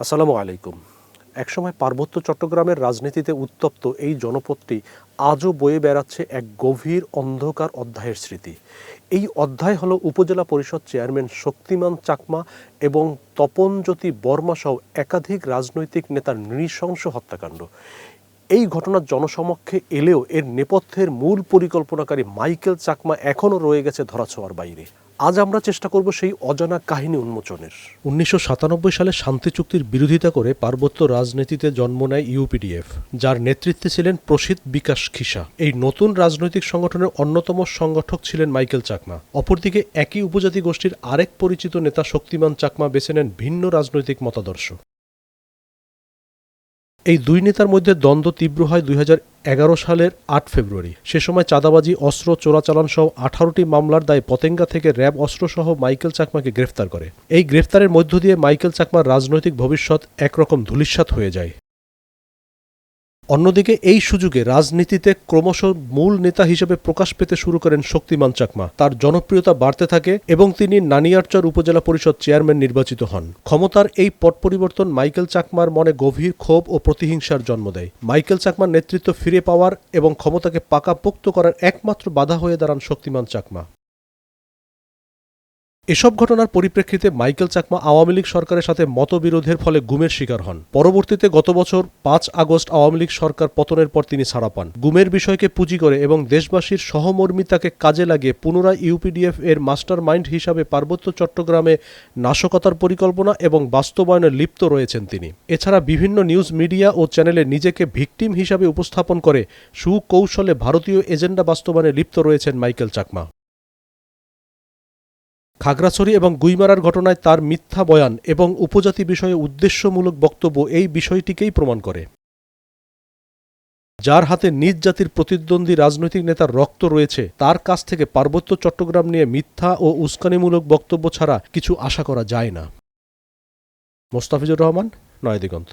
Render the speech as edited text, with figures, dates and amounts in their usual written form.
আসসালামু আলাইকুম। একসময় পার্বত্য চট্টগ্রামের রাজনীতিতে উত্তপ্ত এই জনপদটি আজও বয়ে বেড়াচ্ছে এক গভীর অন্ধকার অধ্যায়ের স্মৃতি। এই অধ্যায় হলো উপজেলা পরিষদ চেয়ারম্যান শক্তিমান চাকমা এবং তপনজ্যোতি বর্মা সহ একাধিক রাজনৈতিক নেতার নৃশংস হত্যাকাণ্ড। এই ঘটনা জনসমক্ষে এলেও এর নেপথ্যের মূল পরিকল্পনাকারী মাইকেল চাকমা এখনও রয়ে গেছে ধরাছোঁয়ার বাইরে। আজ আমরা চেষ্টা করব সেই অজানা কাহিনী উন্মোচনের। 1997 সালে শান্তি চুক্তির বিরোধিতা করে পার্বত্য রাজনীতিতে জন্ম নেয় ইউপিডিএফ, যার নেতৃত্বে ছিলেন প্রসিদ্ধ বিকাশ খিসা। এই নতুন রাজনৈতিক সংগঠনের অন্যতম সংগঠক ছিলেন মাইকেল চাকমা। অপরদিকে একই উপজাতি গোষ্ঠীর আরেক পরিচিত নেতা শক্তিমান চাকমা বেছে নেন ভিন্ন রাজনৈতিক মতাদর্শ। এই দুই নেতার মধ্যে দ্বন্দ্ব তীব্র হয় 2011 সালের 8 ফেব্রুয়ারি। সে সময় চাঁদাবাজি, অস্ত্র চোরাচালান সহ 18টি মামলার দায়ে পতেঙ্গা থেকে র্যাব অস্ত্রসহ মাইকেল চাকমাকে গ্রেফতার করে। এই গ্রেফতারের মধ্য দিয়ে মাইকেল চাকমার রাজনৈতিক ভবিষ্যৎ একরকম ধূলিসাৎ হয়ে যায়। অন্যদিকে এই সুযোগে রাজনীতিতে ক্রমশ মূল নেতা হিসেবে প্রকাশ পেতে শুরু করেন শক্তিমান চাকমা। তার জনপ্রিয়তা বাড়তে থাকে এবং তিনি নানিয়ারচর উপজেলা পরিষদ চেয়ারম্যান নির্বাচিত হন। ক্ষমতার এই পট পরিবর্তন মাইকেল চাকমার মনে গভীর ক্ষোভ ও প্রতিহিংসার জন্ম দেয়। মাইকেল চাকমার নেতৃত্ব ফিরে পাওয়ার এবং ক্ষমতাকে পাকাপোক্ত করার একমাত্র বাধা হয়ে দাঁড়ান শক্তিমান চাকমা। এসব ঘটনার পরিপ্রেক্ষিতে মাইকেল চাকমা আওয়ামী লীগ সরকারের সাথে মতবিরোধের ফলে গুমের শিকার হন। পরবর্তীতে গত বছর 5 আগস্ট আওয়ামী লীগ সরকার পতনের পর তিনি ছাড়া পান। গুমের বিষয়কে পুঁজি করে এবং দেশবাসীর সহমর্মিতাকে কাজে লাগিয়ে পুনরায় ইউপিডিএফ এর মাস্টার মাইন্ড হিসাবে পার্বত্য চট্টগ্রামে নাশকতার পরিকল্পনা এবং বাস্তবায়নে লিপ্ত রয়েছেন তিনি। এছাড়া বিভিন্ন নিউজ মিডিয়া ও চ্যানেলে নিজেকে ভিকটিম হিসাবে উপস্থাপন করে সুকৌশলে ভারতীয় এজেন্ডা বাস্তবায়নে লিপ্ত রয়েছেন মাইকেল চাকমা। খাগড়াছড়ি এবং গুইমারার ঘটনায় তার মিথ্যা বয়ান এবং উপজাতি বিষয়ে উদ্দেশ্যমূলক বক্তব্য এই বিষয়টিকেই প্রমাণ করে। যার হাতে নিজ জাতির প্রতিদ্বন্দ্বী রাজনৈতিক নেতার রক্ত রয়েছে, তার কাছ থেকে পার্বত্য চট্টগ্রাম নিয়ে মিথ্যা ও উস্কানিমূলক বক্তব্য ছাড়া কিছু আশা করা যায় না। মোস্তাফিজুর রহমান, নয়াদিগন্ত।